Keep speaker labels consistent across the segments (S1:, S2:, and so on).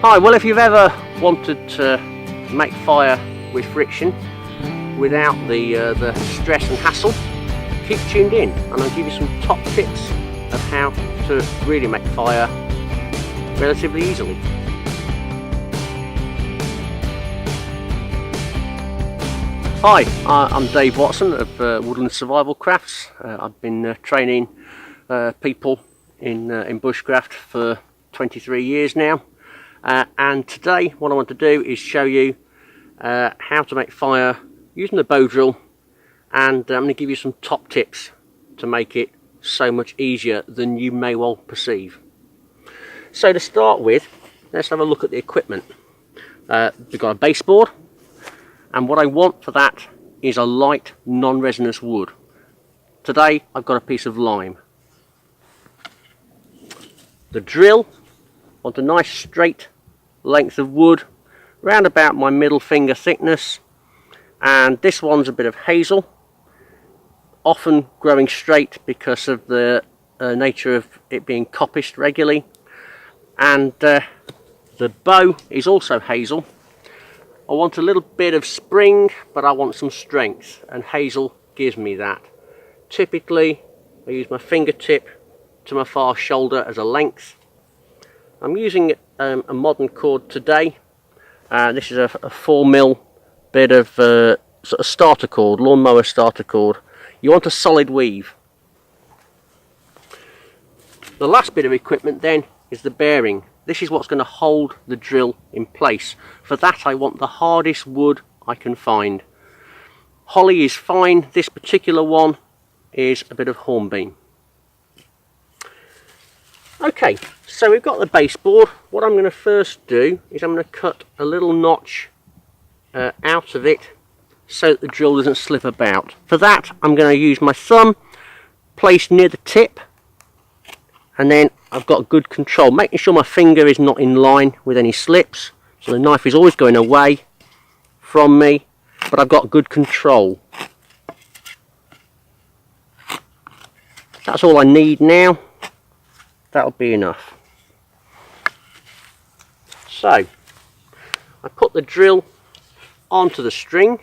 S1: Hi, well, if you've ever wanted to make fire with friction without the stress and hassle, keep tuned in and I'll give you some top tips of how to really make fire relatively easily. Hi, I'm Dave Watson of Woodland Survival Crafts. I've been training people in bushcraft for 23 years now. And today what I want to do is show you how to make fire using the bow drill, and I'm going to give you some top tips to make it so much easier than you may well perceive. So to start with, let's have a look at the equipment. We've got a baseboard, and what I want for that is a light non-resinous wood. Today I've got a piece of lime. The drill, I want a nice straight length of wood round about my middle finger thickness, and this one's a bit of hazel, often growing straight because of the nature of it being coppiced regularly, and the bow is also hazel. I want a little bit of spring, but I want some strength, and hazel gives me that. Typically I use my fingertip to my far shoulder as a length. I'm using a modern cord today. This is a 4mm bit of sort of starter cord, lawnmower starter cord. You want a solid weave. The last bit of equipment then is the bearing. This is what's going to hold the drill in place. For that I want the hardest wood I can find. Holly is fine. This particular one is a bit of hornbeam. Okay, so we've got the baseboard. What I'm going to first do is I'm going to cut a little notch out of it so that the drill doesn't slip about. For that I'm going to use my thumb placed near the tip, and then I've got good control, making sure my finger is not in line with any slips, so the knife is always going away from me, but I've got good control. That's all I need now. That'll be enough. So I put the drill onto the string.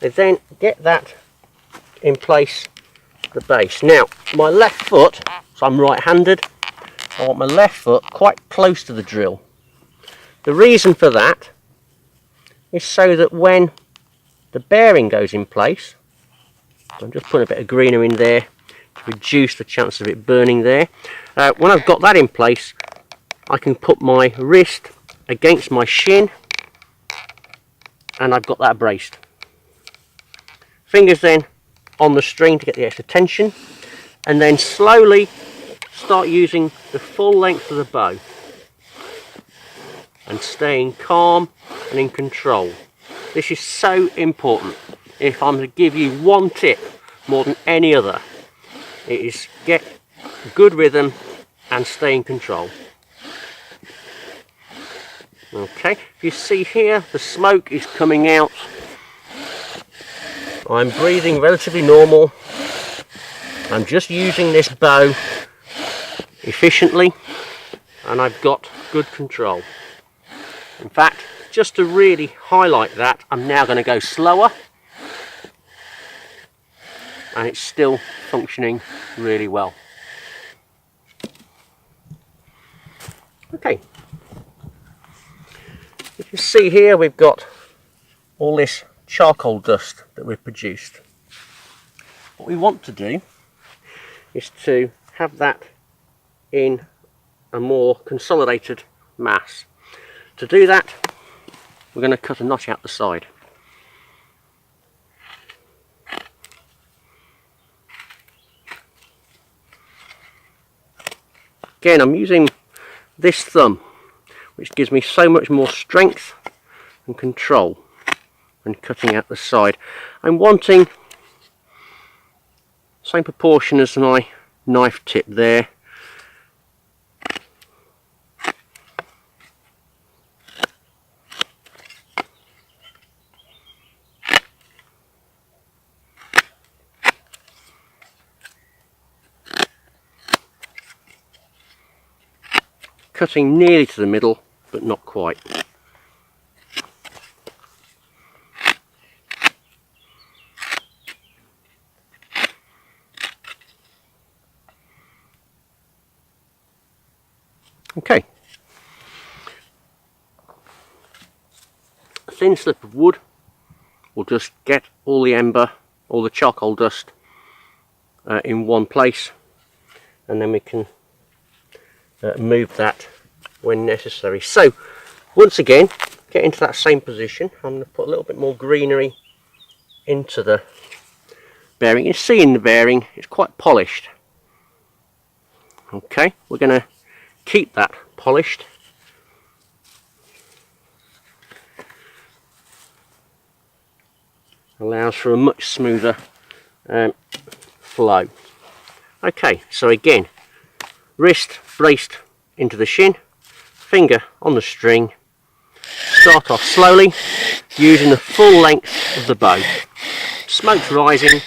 S1: I then get that in place at the base. Now my left foot, so I'm right-handed, I want my left foot quite close to the drill. The reason for that is so that when the bearing goes in place, I'm just putting a bit of greener in there to reduce the chance of it burning there. When I've got that in place, I can put my wrist against my shin and I've got that braced. Fingers then on the string to get the extra tension, and then slowly start using the full length of the bow and staying calm and in control. This is so important. If I'm to give you one tip more than any other, it is get good rhythm and stay in control. Okay, if you see here, the smoke is coming out. I'm breathing relatively normal. I'm just using this bow efficiently, and I've got good control. In fact, just to really highlight that, I'm now going to go slower, and it's still functioning really well. Okay, you can see here we've got all this charcoal dust that we've produced. What we want to do is to have that in a more consolidated mass. To do that, we're going to cut a notch out the side. Again, I'm using this thumb, which gives me so much more strength and control when cutting out the side. I'm wanting same proportion as my knife tip there. cutting nearly to the middle, but not quite. Okay. A thin slip of wood will just get all the ember, all the charcoal dust in one place, and then we can move that when necessary. So once again, get into that same position. I'm going to put a little bit more greenery into the bearing. You see in the bearing it's quite polished. Okay, we're going to keep that polished. Allows for a much smoother flow. Okay, so again, wrist braced into the shin, finger on the string. Start off slowly, using the full length of the bow. Smoke's rising.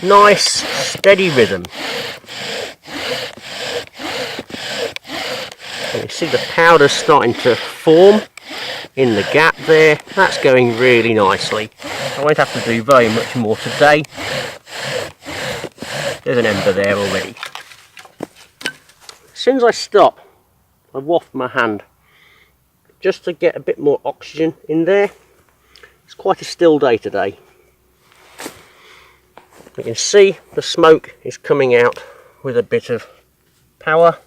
S1: Nice, steady rhythm. You can see the powder starting to form in the gap there. That's going really nicely. I won't have to do very much more today. There's an ember there already. As soon as I stop, I waft my hand just to get a bit more oxygen in there. It's quite a still day today. You can see the smoke is coming out with a bit of power.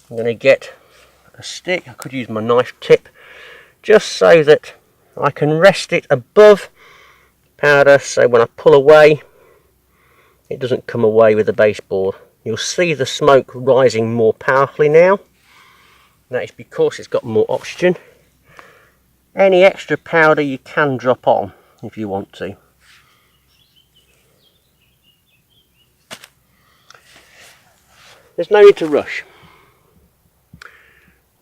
S1: I'm going to get a stick. I could use my knife tip just so that I can rest it above powder, so when I pull away it doesn't come away with the baseboard. You'll see the smoke rising more powerfully now. That is because it's got more oxygen. Any extra powder you can drop on if you want to. There's no need to rush.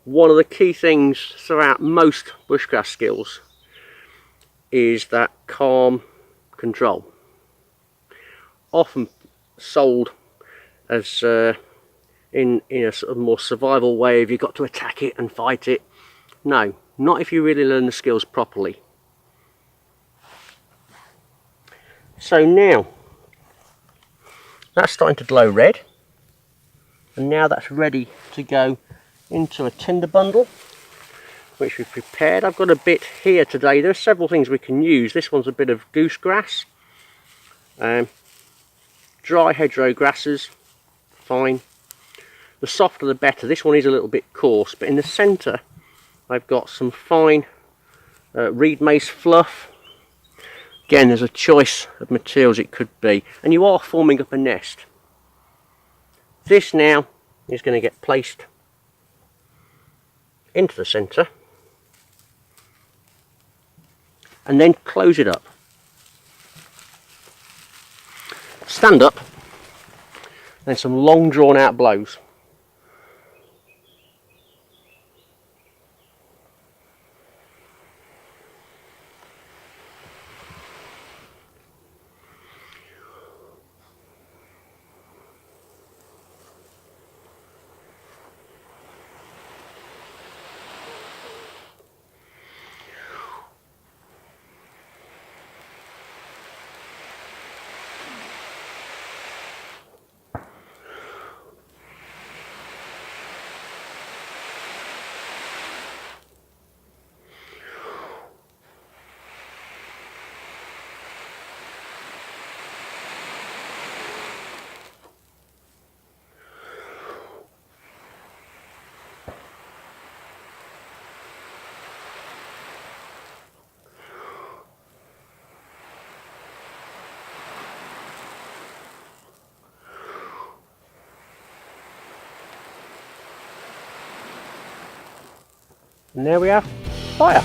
S1: One of the key things throughout most bushcraft skills is that calm control. Often sold as in a sort of more survival way, if you've got to attack it and fight it. No, not if you really learn the skills properly. So now that's starting to glow red, and now that's ready to go into a tinder bundle which we've prepared. I've got a bit here today. There are several things we can use. This one's a bit of goosegrass, dry hedgerow grasses, fine. The softer the better. This one is a little bit coarse, but in the centre I've got some fine reed mace fluff. Again, there's a choice of materials it could be, and you are forming up a nest. This now is going to get placed into the centre and then close it up. Stand up, then some long drawn out blows. And there we are, fire.